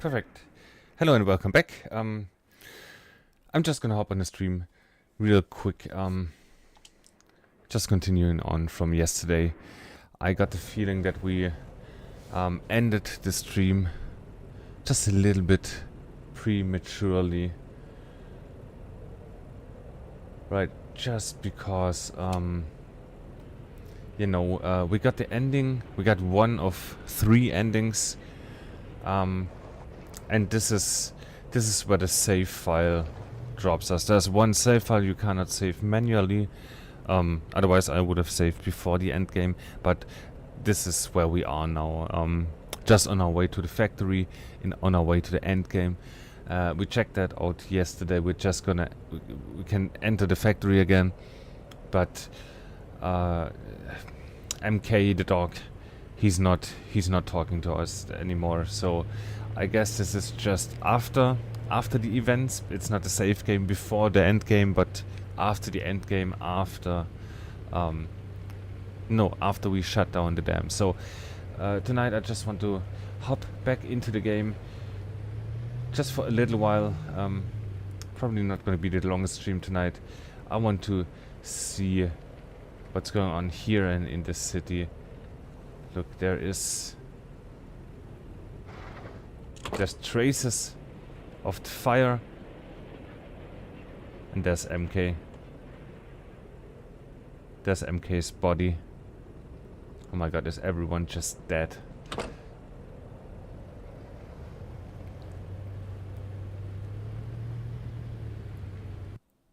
Perfect. Hello and welcome back. I'm just gonna hop on the stream real quick. Just continuing on from yesterday. I got the feeling that we ended the stream just a little bit prematurely. Right, just because we got the ending. We got one of 3 endings. And this is where the save file drops us. There's one save file you cannot save manually. Otherwise I would have saved before the end game. But this is where we are now. Just on our way to the factory, on our way to the end game. We checked that out yesterday. We're just gonna we can enter the factory again, but MK the dog, he's not talking to us anymore. So I guess this is just after the events. It's not a save game before the end game, but after the end game, after we shut down the dam. So tonight I just want to hop back into the game just for a little while. Probably not going to be the longest stream tonight. I want to see what's going on here in this city. Look, there's traces of the fire, and there's MK. There's MK's body. Oh my god, is everyone just dead?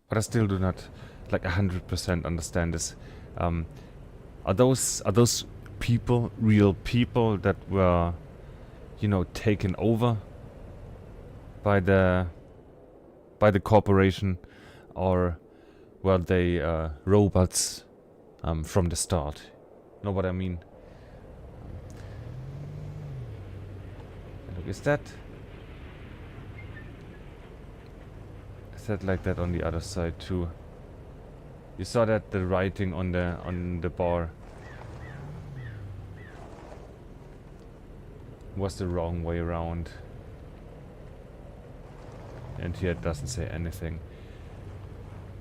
But I still do not like 100% understand this. Are those people real people that were, taken over by the corporation, or were they robots from the start? Know what I mean? Look, is that like that on the other side too? You saw that the writing on the bar was the wrong way around, and here it doesn't say anything.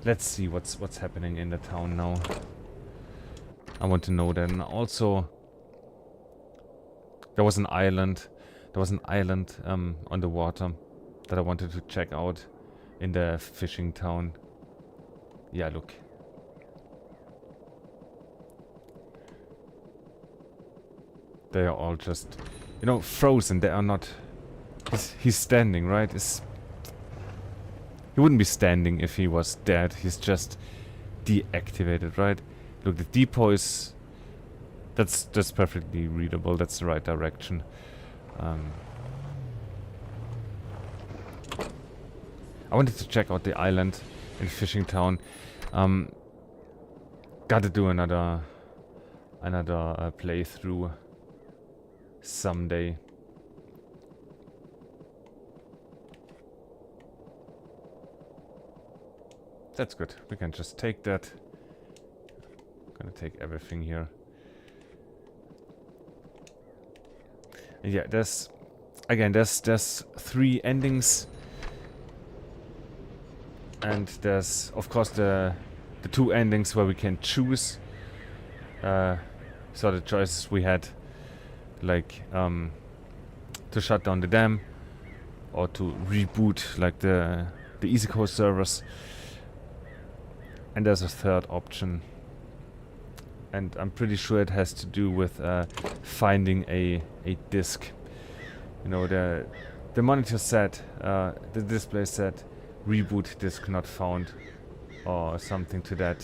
Let's see what's happening in the town now. I want to know that. And also, there was an island. On the water that I wanted to check out in the fishing town. Yeah, look. They are all just, frozen. They are not. He's standing, right? He wouldn't be standing if he was dead. He's just deactivated, right? Look, the depot is. That's perfectly readable. That's the right direction. I wanted to check out the island in fishing town. Gotta do another playthrough someday. That's good. We can just take that. I'm gonna take everything here. And yeah, there's 3 endings. And there's of course the 2 endings where we can choose. So the choices we had, like to shut down the dam or to reboot like the Easy Code servers. And there's a 3rd option, and I'm pretty sure it has to do with finding a disk. The monitor said, the display said, reboot disk not found, or something to that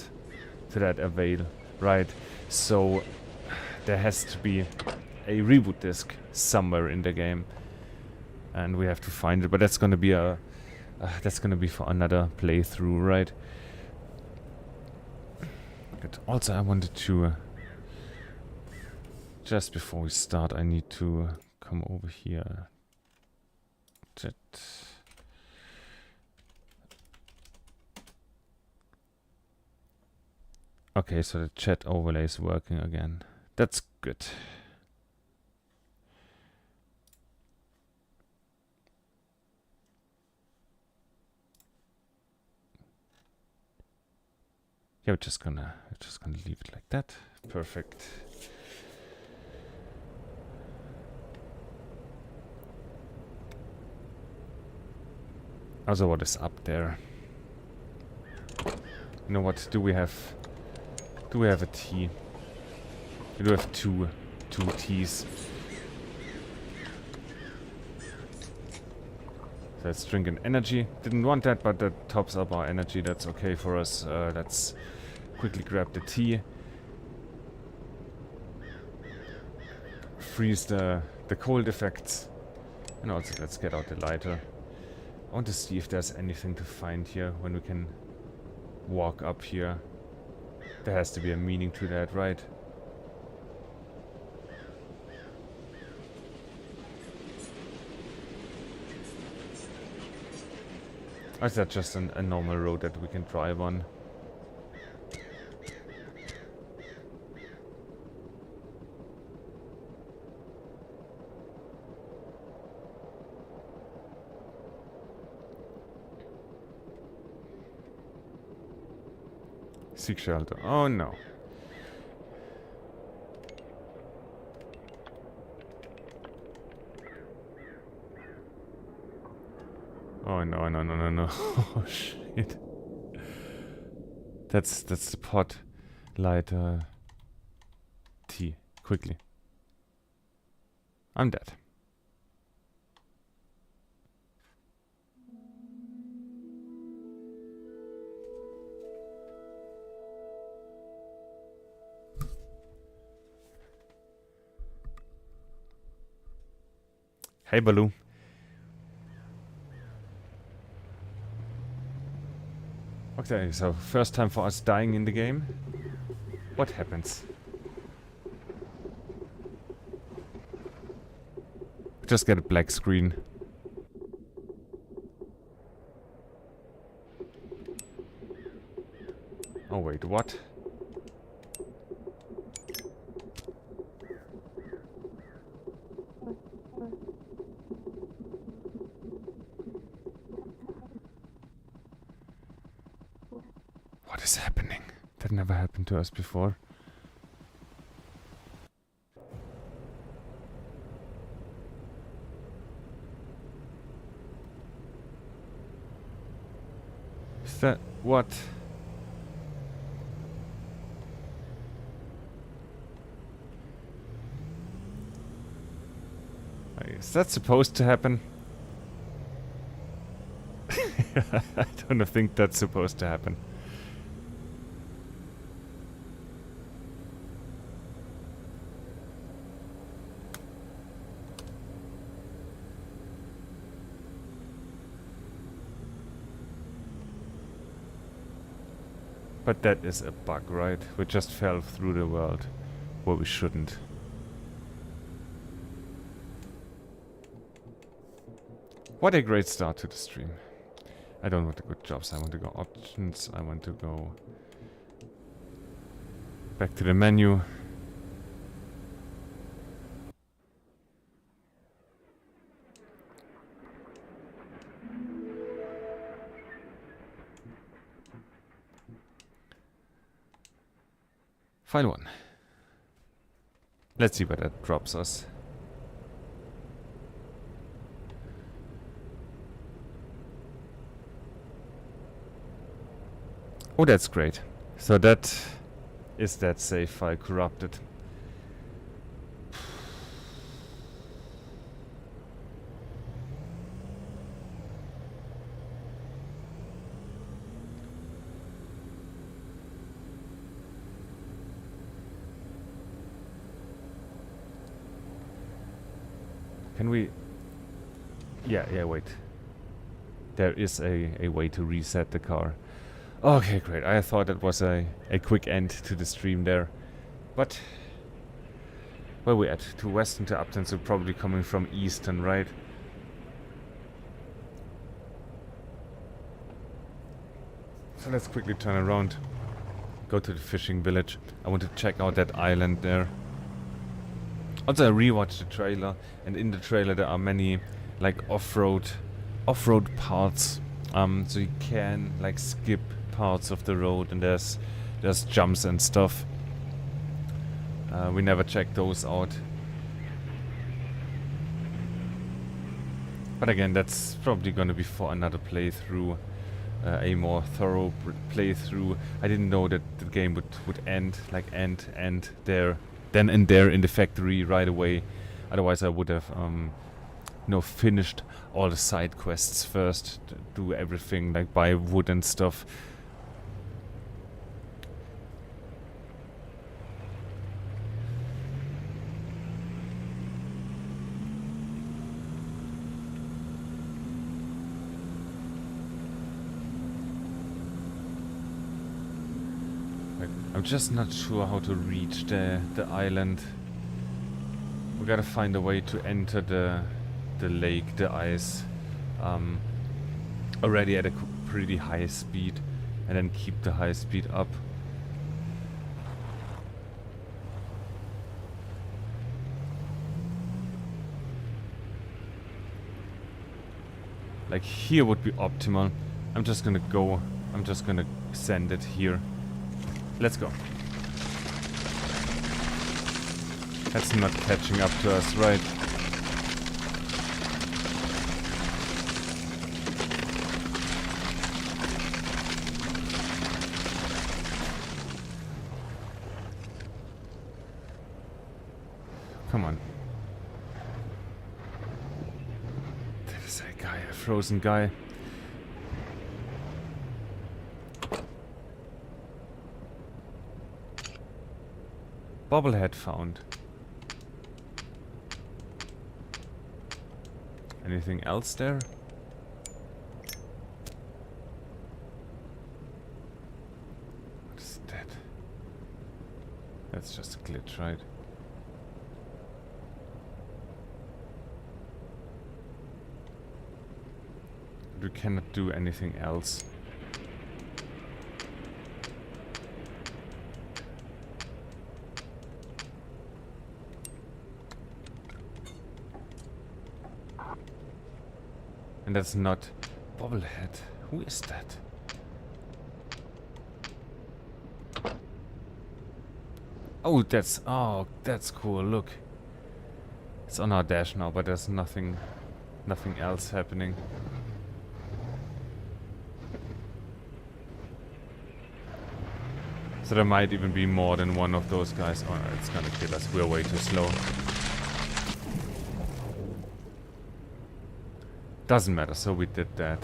avail, right? So there has to be a reboot disk somewhere in the game, and we have to find it. But that's gonna be for another playthrough, right? Good. Also, I wanted to just before we start, I need to come over here. Okay, so the chat overlay is working again. That's good. Yeah, we're just gonna leave it like that. Perfect. Also, what is up there? You know what? Do we have a T? We do have two T's. So let's drink an energy. Didn't want that, but that tops up our energy. That's okay for us. Let's quickly grab the tea. Freeze the cold effects. And also let's get out the lighter. I want to see if there's anything to find here when we can walk up here. There has to be a meaning to that, right? Or is that just a normal road that we can drive on? Seek shelter. Oh no. Oh no, no, no, no, no. Oh shit. That's the pot. Lighter. Tea. Quickly. I'm dead. Hey, Baloo. Okay, so first time for us dying in the game. What happens? Just get a black screen. Oh wait, what? What is happening? That never happened to us before. Is that what? Is that supposed to happen? I don't think that's supposed to happen. But that is a bug, right? We just fell through the world where we shouldn't. What a great start to the stream. I don't want to go jobs, I want to go options, I want to go back to the menu. File 1. Let's see where that drops us. Oh, that's great. So that is that save file corrupted. Can we... Yeah, wait. There is a way to reset the car. Okay, great. I thought it was a quick end to the stream there. But... where we at? To western to upton, so probably coming from eastern, right? So let's quickly turn around. Go to the fishing village. I want to check out that island there. Also, I rewatched the trailer, and in the trailer there are many like off-road parts. So you can like skip parts of the road, and there's there's jumps and stuff. We never checked those out. But again, that's probably gonna be for another playthrough, a more thorough playthrough. I didn't know that the game would end, like end there, then and there in the factory right away. Otherwise I would have, finished all the side quests first, do everything, like buy wood and stuff. I'm just not sure how to reach the island. We gotta find a way to enter the lake, the ice, already at a pretty high speed, and then keep the high speed up. Like here would be optimal. I'm just gonna send it here. Let's go. That's not catching up to us, right? Come on. That is a guy, a frozen guy. Bobblehead found. Anything else there? What is that? That's just a glitch, right? We cannot do anything else. And that's not Bobblehead. Who is that? Oh, that's cool. Look, it's on our dash now, but there's nothing else happening. So there might even be more than one of those guys. Oh, it's gonna kill us. We're way too slow. Doesn't matter, so we did that.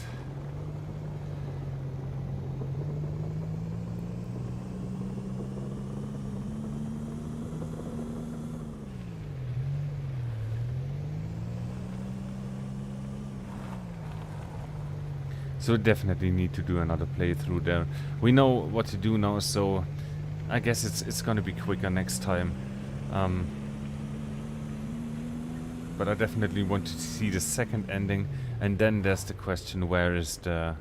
So definitely need to do another playthrough there. We know what to do now, so I guess it's gonna be quicker next time. But I definitely want to see the second ending, and then there's the question: where's the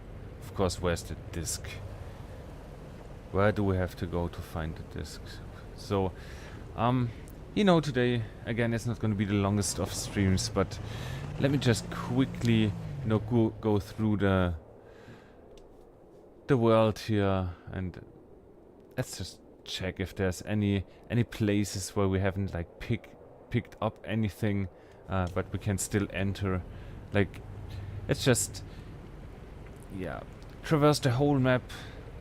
disc? Where do we have to go to find the disc? So, today again it's not going to be the longest of streams, but let me just quickly, go through the world here, and let's just check if there's any places where we haven't like picked up anything. But we can still enter. Like, it's just, yeah, traverse the whole map,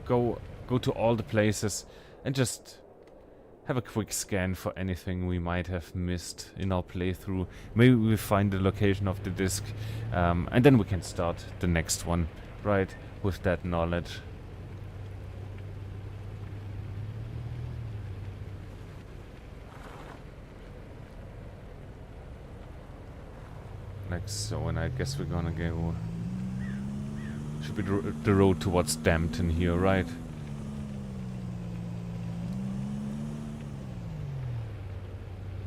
go to all the places, and just have a quick scan for anything we might have missed in our playthrough. Maybe we find the location of the disc, and then we can start the next one, right, with that knowledge. Like so, and I guess we're gonna go... Should be the road towards Dampton here, right?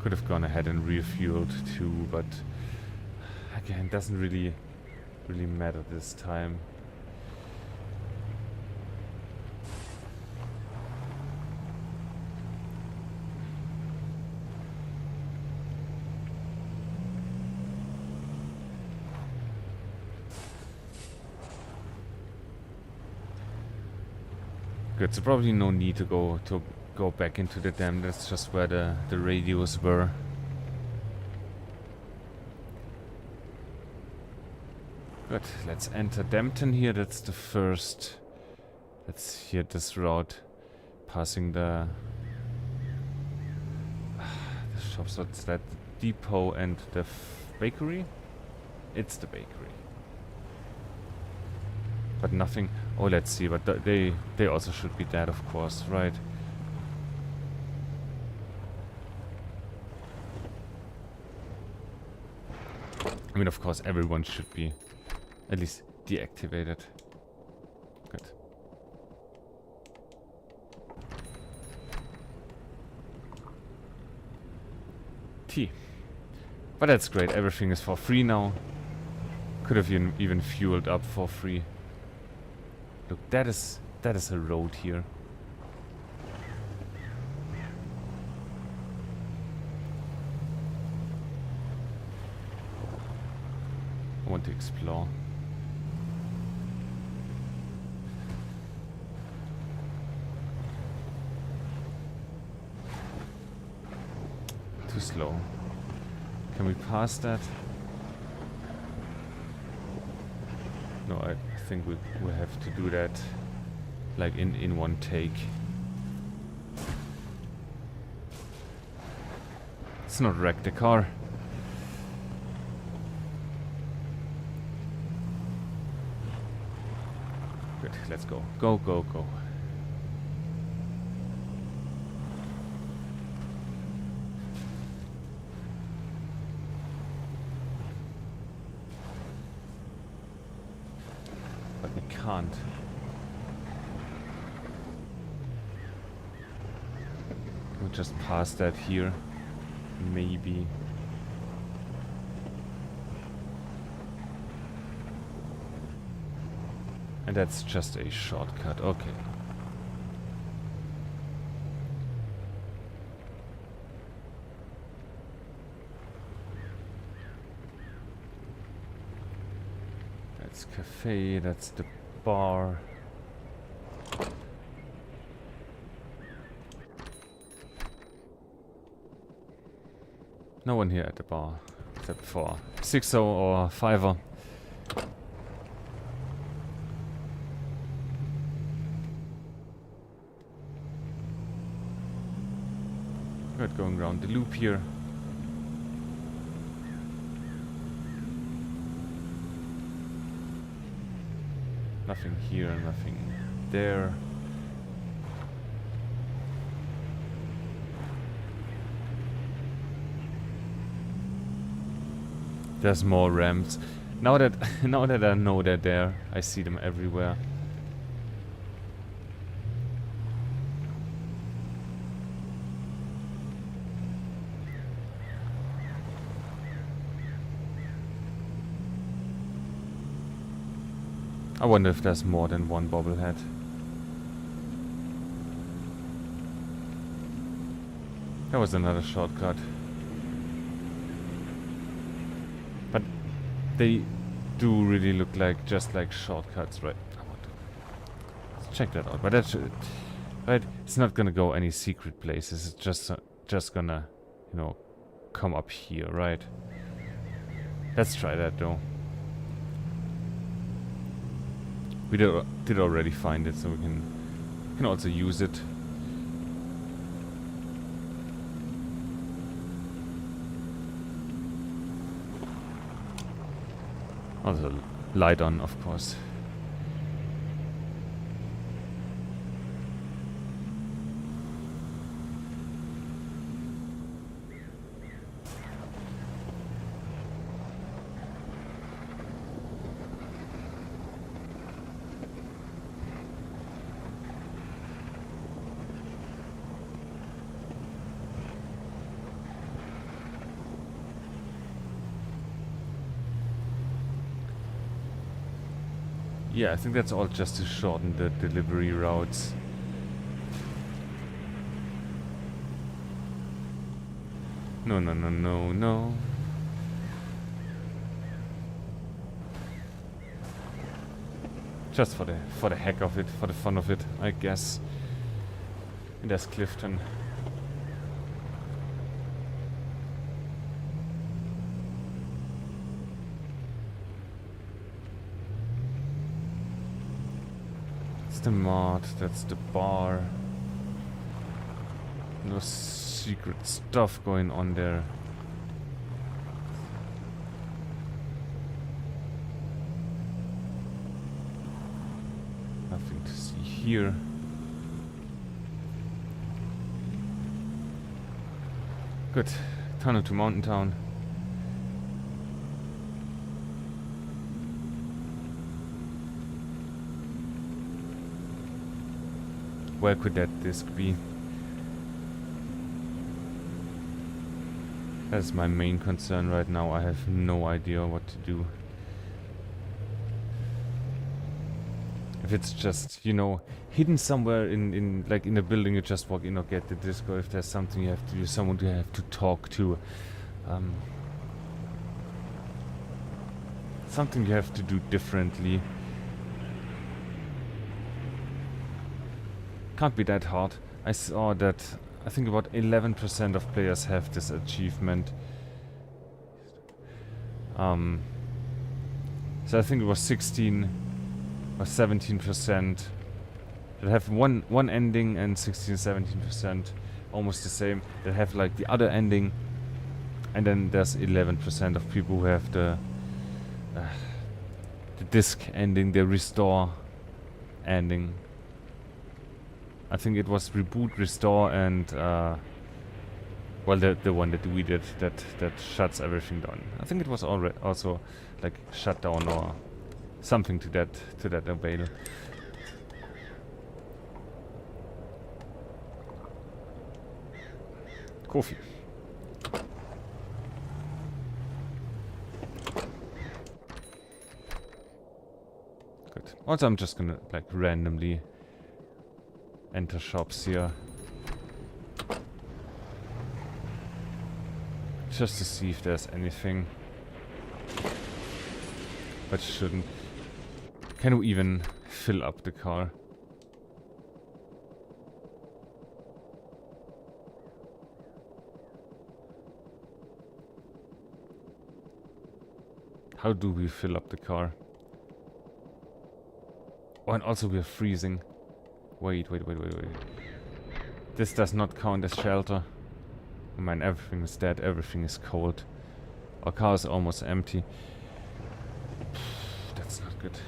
Could have gone ahead and refueled too, but again, doesn't really matter this time. Good, so probably no need to go back into the dam. That's just where the radios were. Good, let's enter Dampton here. That's the first. Let's hear this route passing the shops. What's that? The depot and the bakery? It's the bakery. But nothing. Oh, let's see. But they also should be dead, of course, right? I mean, of course, everyone should be at least deactivated. Good. T. But that's great. Everything is for free now. Could have even fueled up for free. Look, that is a road here. I want to explore. Too slow. Can we pass that? No, I think we have to do that like in one take. Let's not wreck the car. Good, let's go. Go, go, go. But we can't. We'll just pass that here. Maybe. And that's just a shortcut. Okay. That's cafe, that's the bar. No one here at the bar, except for 6-0 or 5-er. Good, going around the loop here. Nothing here, nothing there. There's more ramps. Now that I know they're there, I see them everywhere. I wonder if there's more than one bobblehead. That was another shortcut. But they do really look like just like shortcuts, right? I want to let's check that out. But that's right. It's not gonna go any secret places. It's just gonna, you know, come up here, right? Let's try that though. We did already find it, so we can also use it. Also light on, of course. Yeah, I think that's all just to shorten the delivery routes. No, no, no, no, no. Just for the heck of it, for the fun of it, I guess. And there's Clifton. That's the mart, that's the bar. No secret stuff going on there. Nothing to see here. Good. Tunnel to Mountain Town. Where could that disc be? That's my main concern right now. I have no idea what to do. If it's just, you know, hidden somewhere in like in a building, you just walk in or get the disc, or if there's something you have to do, someone you have to talk to. Something you have to do differently. Can't be that hard. I saw that I think about 11% of players have this achievement. So I think it was 16 or 17% that have one ending, and 16-17% almost the same that have like the other ending, and then there's 11% of people who have the disc ending, the restore ending. I think it was reboot, restore, and well, the one that we did that shuts everything down. I think it was already also like shut down or something to that avail. Coffee. Good. Also, I'm just gonna like randomly enter shops here, just to see if there's anything, but shouldn't. Can we even fill up the car? How do we fill up the car? Oh, and also we're freezing. Wait. This does not count as shelter. I mean, everything is dead, everything is cold. Our car is almost empty. That's not good.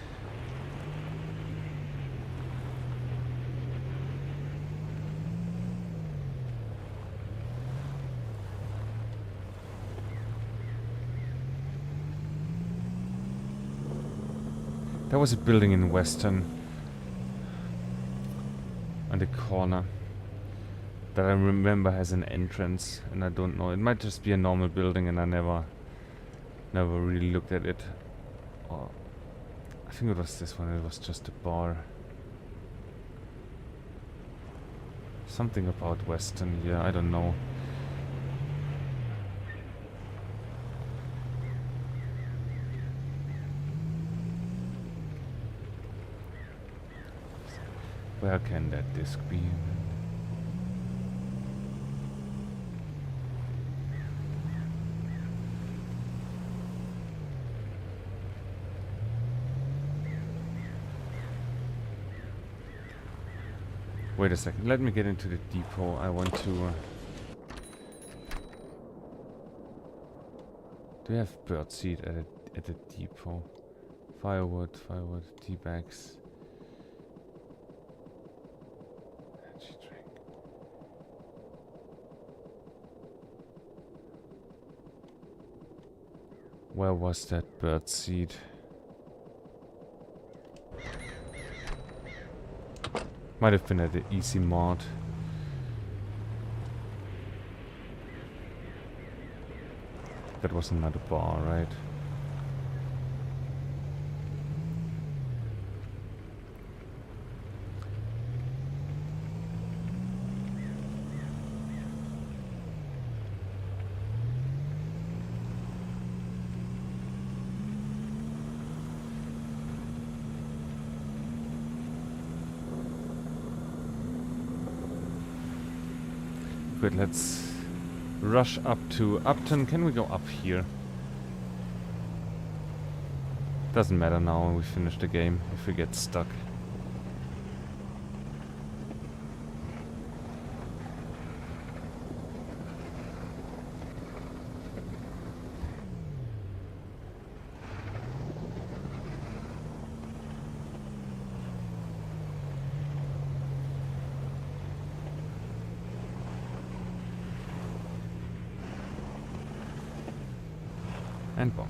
There was a building in Western on the corner that I remember has an entrance, and I don't know. It might just be a normal building, and I never really looked at it. Or I think it was this one. It was just a bar. Something about Western here. I don't know. Where can that disc be? Wait a second, let me get into the depot. I want to... do we have birdseed at the depot? Firewood, tea bags. Energy drink. Where was that birdseed? Might have been at the Easy Mart. That was another bar, right? quit. Let's rush up to Upton. Can we go up here? Doesn't matter now when we finish the game if we get stuck. And bonk.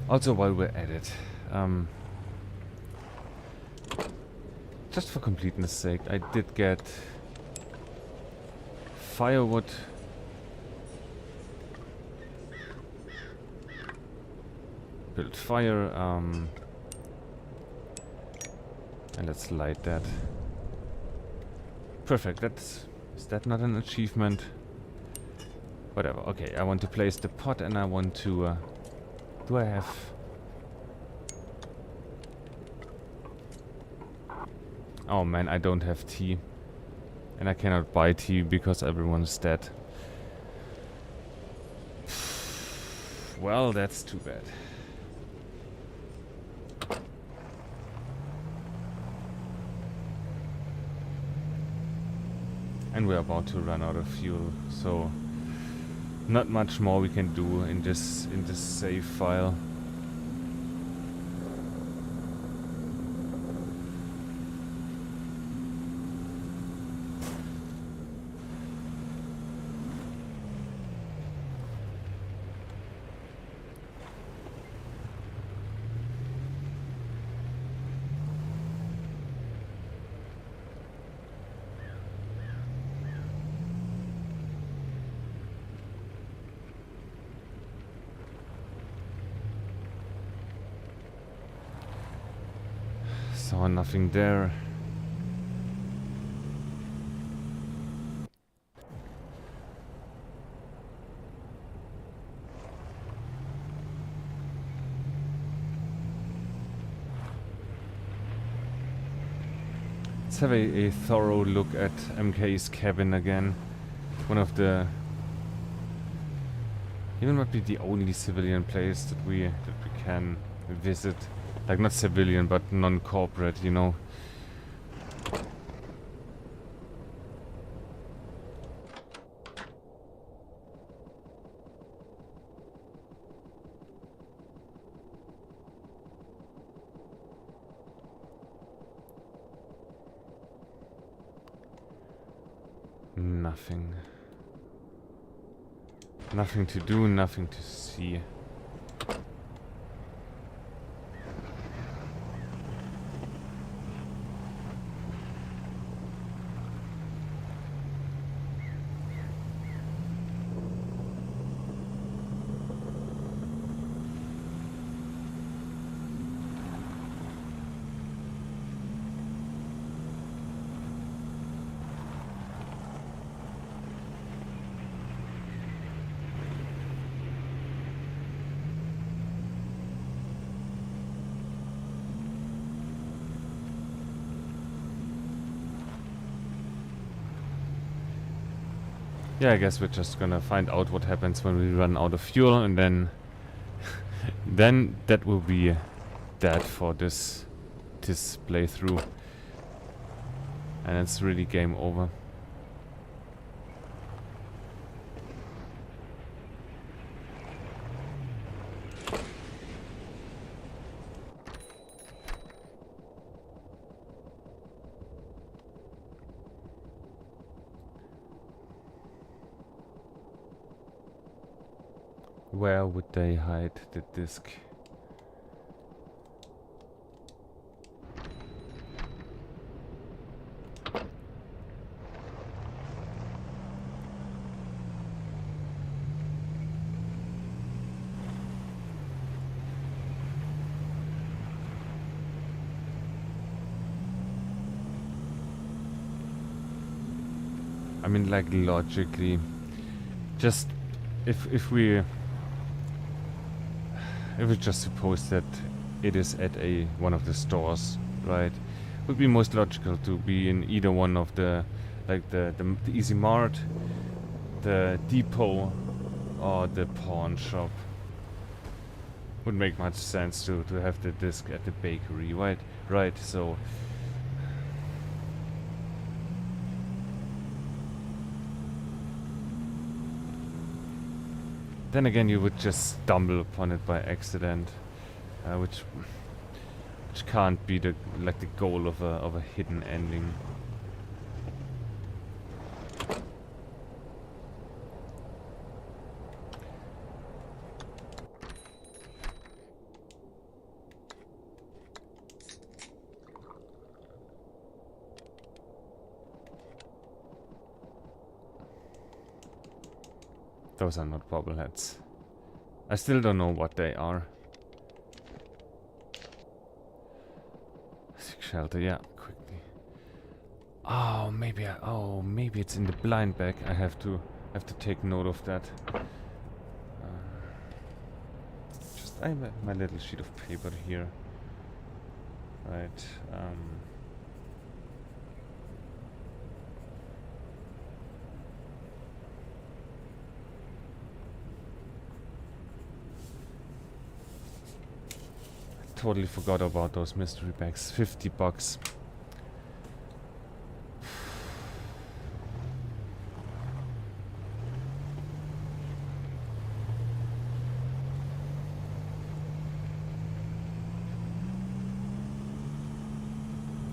Also, while we're at it, just for completeness sake, I did get firewood. Build fire, and let's light that. Perfect, is that not an achievement? Whatever, okay, I want to place the pot and I want to, do I have... Oh man, I don't have tea. And I cannot buy tea because everyone's dead. Well, that's too bad. And we're about to run out of fuel, so not much more we can do in this save file. Saw nothing there. Let's have a thorough look at MK's cabin again. One of the... Even might be the only civilian place that we can visit. Like, not civilian, but non-corporate, you know. Nothing. Nothing to do, nothing to see. Yeah, I guess we're just gonna find out what happens when we run out of fuel, and then then that will be that for this playthrough, and it's really game over. Where would they hide the disc? I mean, like, logically, just if we just suppose that it is at one of the stores, right? Would be most logical to be in either one of the, like, the Easy Mart, the depot, or the pawn shop. Would make much sense to have the disc at the bakery, right? Right. So then again, you would just stumble upon it by accident, which can't be the goal of a hidden ending. Those are not bobbleheads. I still don't know what they are. Shelter, yeah, quickly. Oh, maybe it's in the blind bag. I have to take note of that. I have my little sheet of paper here. Right. Totally forgot about those mystery bags. $50.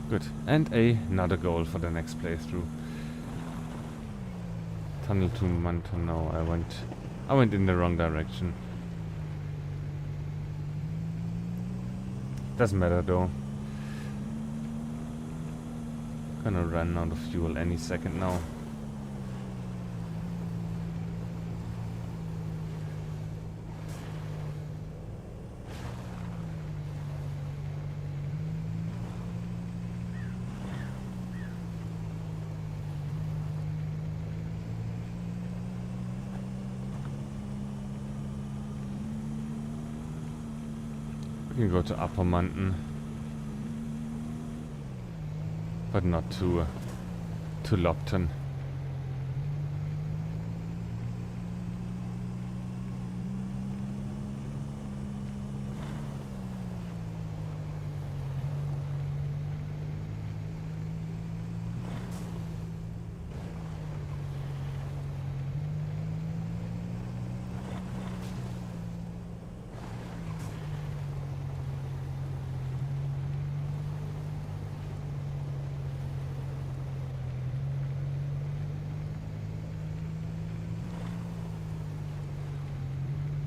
Good. And another goal for the next playthrough. Tunnel to Manto. No, I went in the wrong direction. Doesn't matter though. Gonna run out of fuel any second now. We can go to Upper Mountain, but not to Lopton.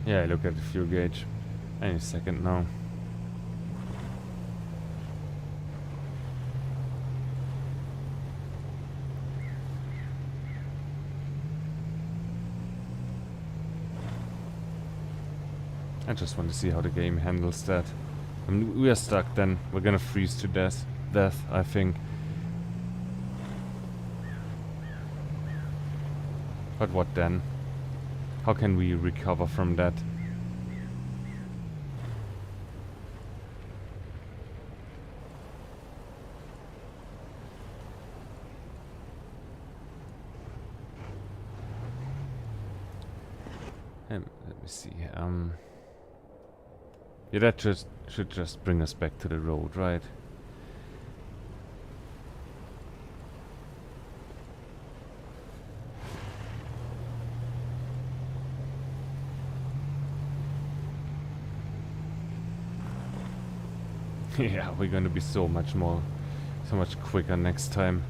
Yeah, look at the fuel gauge. Any second now. I just want to see how the game handles that. I mean, we are stuck then. We're gonna freeze to death, I think. But what then? How can we recover from that? Let me see. Yeah, that should just bring us back to the road, right? Yeah, we're gonna be so much quicker next time.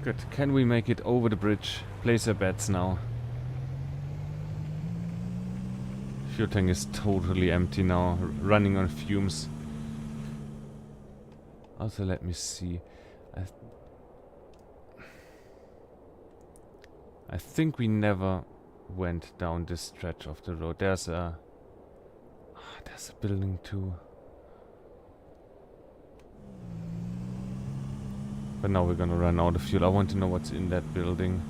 Good. Can we make it over the bridge? Place our bets now. Fuel tank is totally empty now, running on fumes. Also, let me see. I think we never went down this stretch of the road. There's a building too. But now we're gonna run out of fuel. I want to know what's in that building.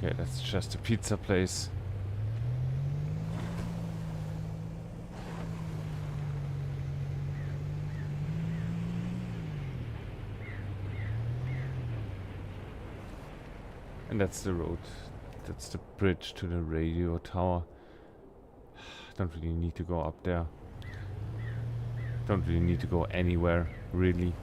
Okay, that's just a pizza place. And that's the road. That's the bridge to the radio tower. Don't really need to go up there. Don't really need to go anywhere, really.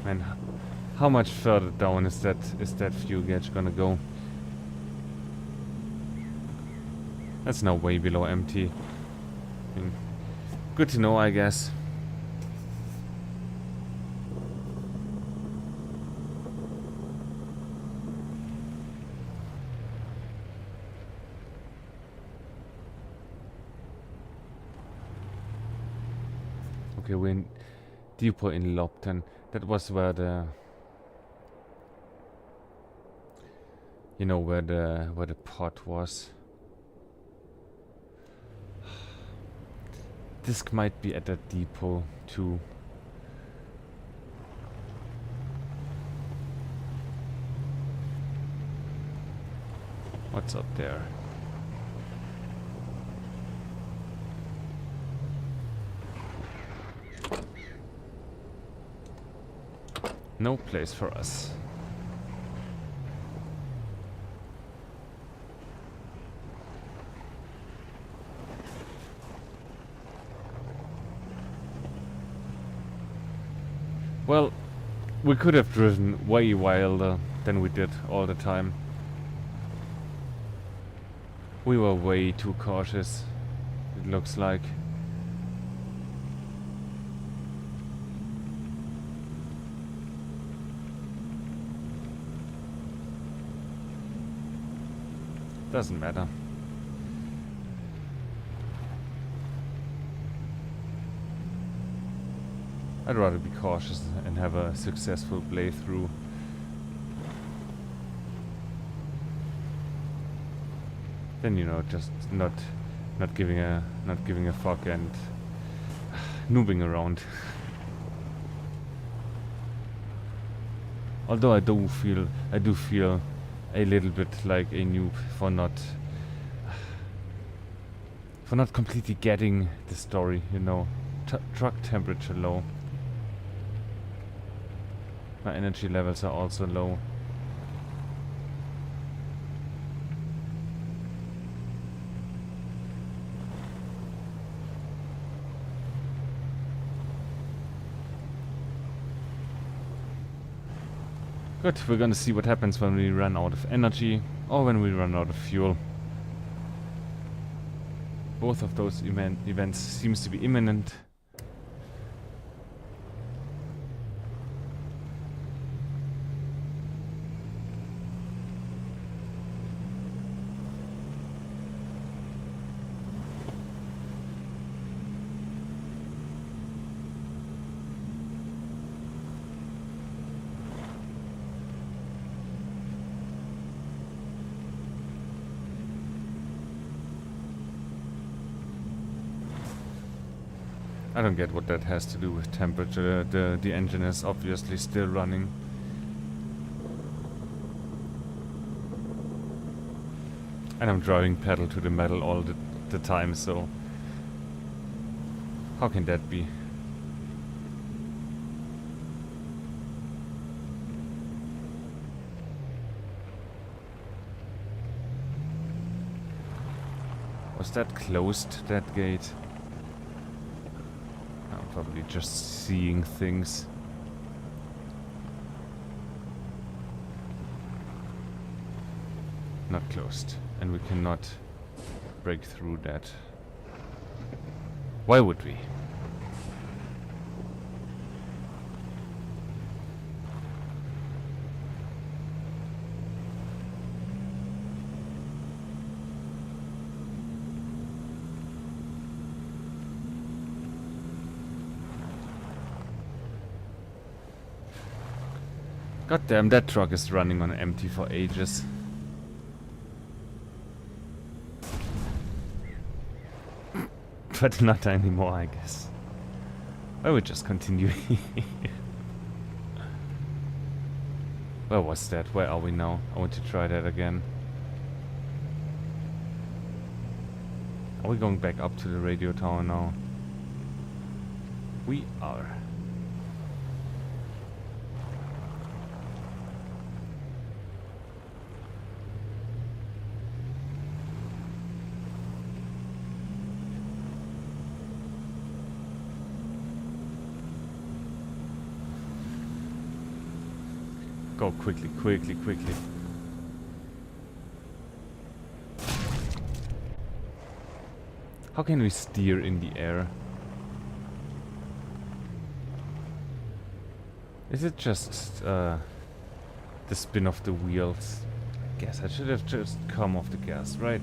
Man, how much further down is that fuel gauge gonna go? That's now way below empty. I mean, good to know, I guess. Okay, we're in depot in Lobton. That was where the, you know, where the pot was. This might be at that depot too. What's up there? No place for us. Well, we could have driven way wilder than we did all the time. We were way too cautious, it looks like. Doesn't matter. I'd rather be cautious and have a successful playthrough. Then, you know, just not giving a fuck and noobing around. Although I do feel a little bit like a noob for not completely getting the story, you know. Truck temperature low. My energy levels are also low. Good, we're gonna see what happens when we run out of energy or when we run out of fuel. Both of those events seems to be imminent. I don't get what that has to do with temperature. The engine is obviously still running. And I'm driving pedal to the metal all the time, so how can that be? Was that closed, that gate? I'm probably just seeing things. Not closed. And we cannot break through that. Why would we? God damn, that truck is running on empty for ages. But not anymore, I guess. I would just continue. Where was that? Where are we now? I want to try that again. Are we going back up to the radio tower now? We are. Go quickly, quickly, quickly. How can we steer in the air? Is it just the spin of the wheels? Guess I should have just come off the gas, right?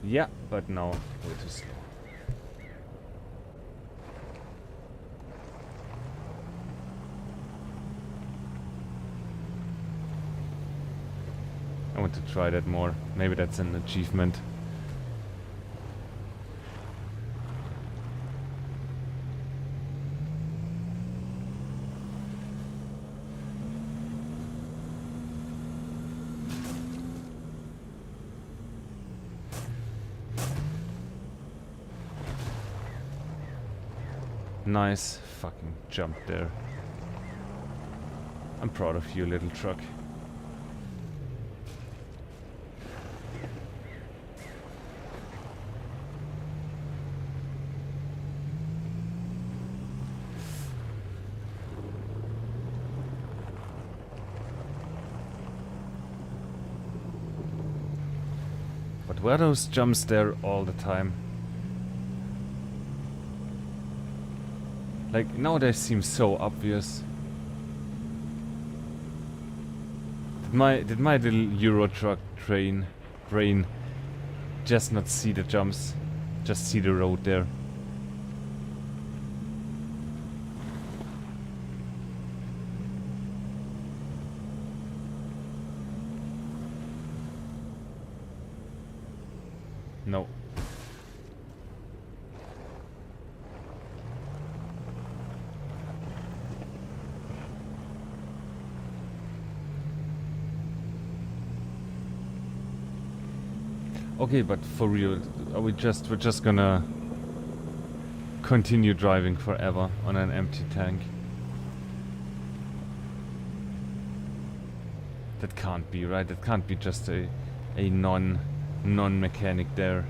Yeah, but no, way too slow. I want to try that more. Maybe that's an achievement. Nice fucking jump there. I'm proud of you, little truck. But were those jumps there all the time? Like, now they seem so obvious. Did my little Euro truck brain just not see the jumps? Just see the road there? No. Okay, but for real, we're just gonna continue driving forever on an empty tank? That can't be, right? That can't be just a non-mechanic there.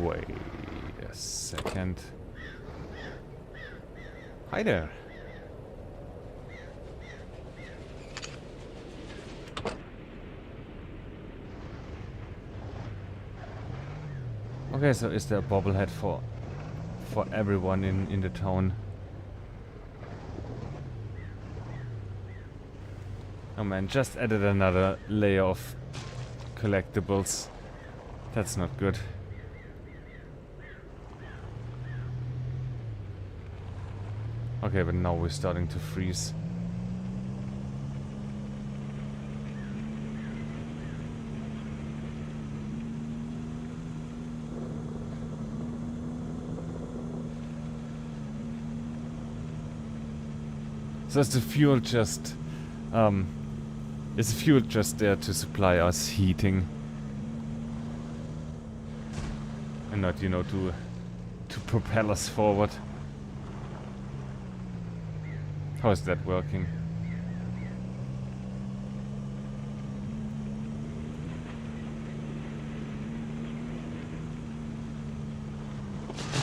Wait a second. Hi there. Okay, so is there a bobblehead for everyone in the town? Oh man, just added another layer of collectibles. That's not good. Okay, but now we're starting to freeze. So is the fuel just there to supply us heating? And not, you know, to propel us forward? How is that working?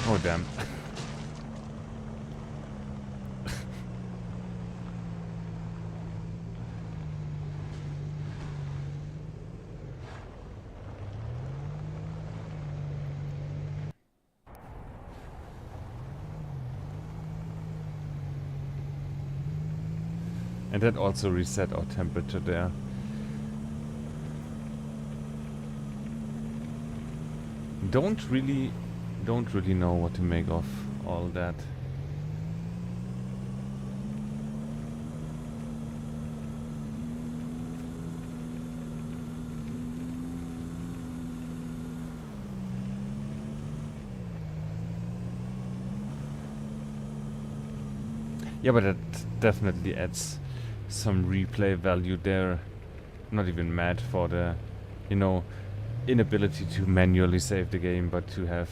Oh damn. And that also reset our temperature there. Don't really know what to make of all that. Yeah, but that definitely adds some replay value there. I'm not even mad for the, you know, inability to manually save the game, but to have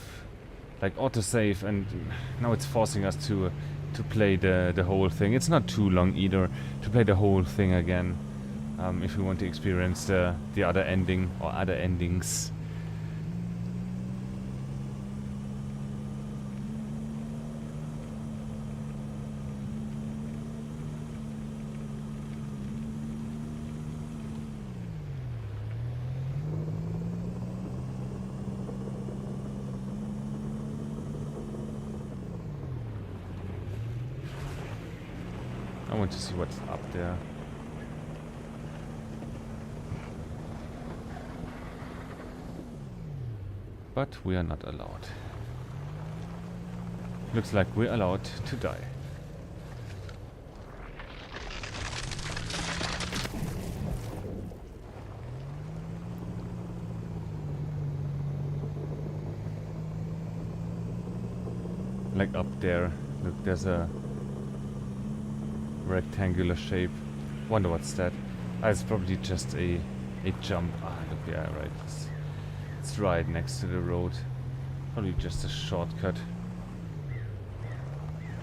like autosave, and now it's forcing us to play the whole thing. It's not too long either to play the whole thing again, if we want to experience the other ending or other endings. I want to see what's up there. But we are not allowed. Looks like we're allowed to die. Like up there. Look, there's a rectangular shape. Wonder what's that? Ah, it's probably just a jump. Ah, look, yeah, right. It's right next to the road. Probably just a shortcut.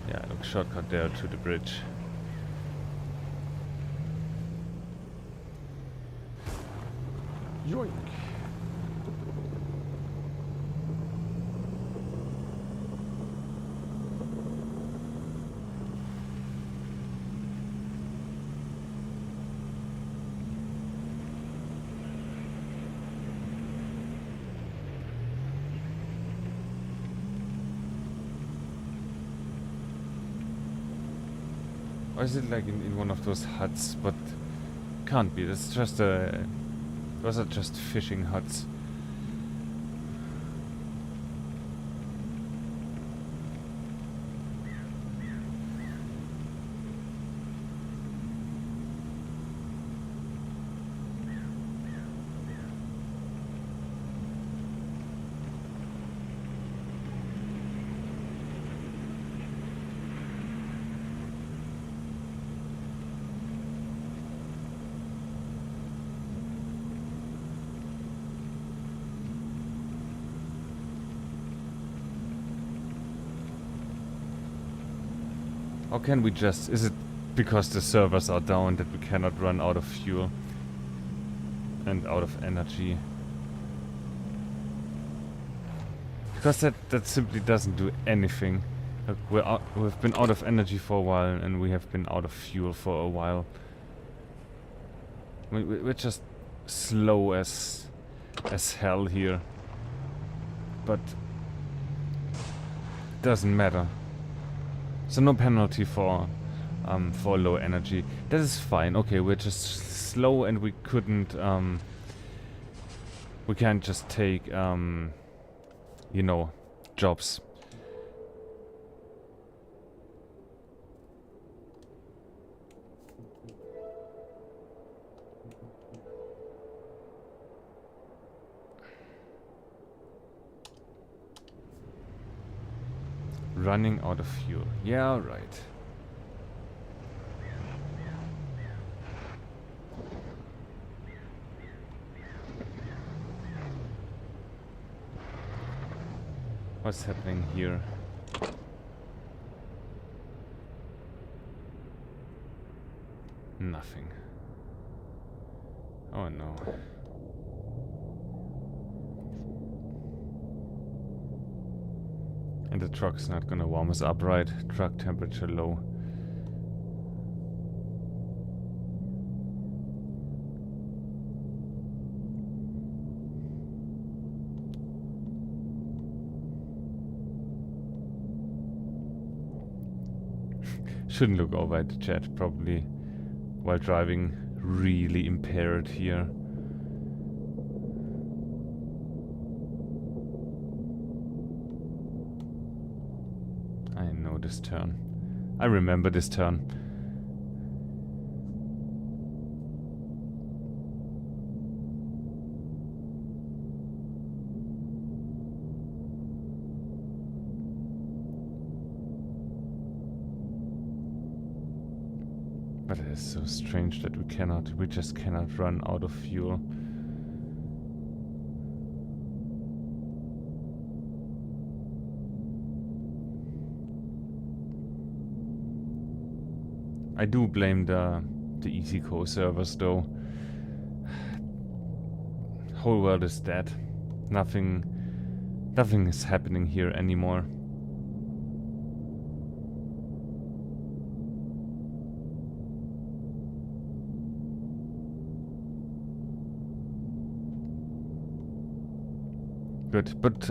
Yeah, look, shortcut there to the bridge. Yoink! Or is it like in one of those huts? But can't be. That's just those are just fishing huts. How can we just... Is it because the servers are down that we cannot run out of fuel and out of energy? Because that simply doesn't do anything. Look, we've been out of energy for a while, and we have been out of fuel for a while. We're just slow as hell here. But doesn't matter. So no penalty for low energy. That is fine. Okay, we're just slow, and we can't just take you know, jobs. Running out of fuel. Yeah, right. What's happening here? Nothing. Oh no. And the truck's not gonna warm us up, right? Truck temperature low. Shouldn't look over at the chat, probably while driving, really impaired here. I know this turn. I remember this turn. But it is so strange that we just cannot run out of fuel. I do blame the EasyCo servers though. Whole world is dead. Nothing is happening here anymore. Good, but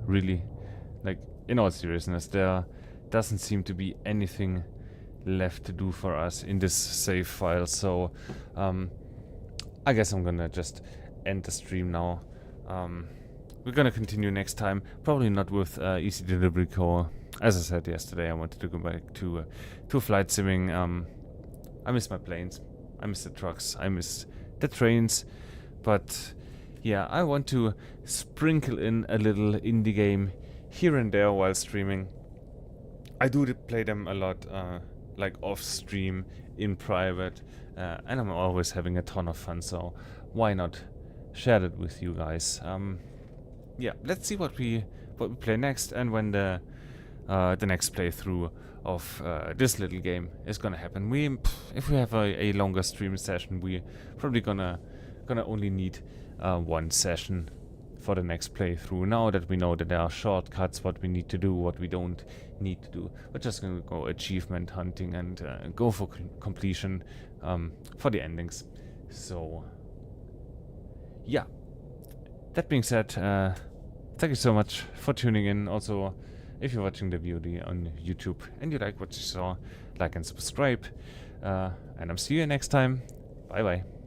really, like, in all seriousness, there doesn't seem to be anything left to do for us in this save file, so I guess I'm gonna just end the stream now. We're gonna continue next time, probably not with Easy Delivery Co. As I said yesterday, I wanted to go back to flight simming. I miss my planes, I miss the trucks, I miss the trains, but yeah, I want to sprinkle in a little indie game here and there while streaming. I do play them a lot, like off stream, in private, and I'm always having a ton of fun, so why not share it with you guys. Yeah, let's see what we play next, and when the next playthrough of this little game is gonna happen. If we have a longer stream session, we probably gonna only need one session for the next playthrough. Now that we know that there are shortcuts, what we need to do, what we don't need to do, we're just gonna go achievement hunting and go for completion for the endings. So yeah, that being said, thank you so much for tuning in. Also, if you're watching the VOD on YouTube and you like what you saw, like and subscribe, and I'll see you next time. Bye bye.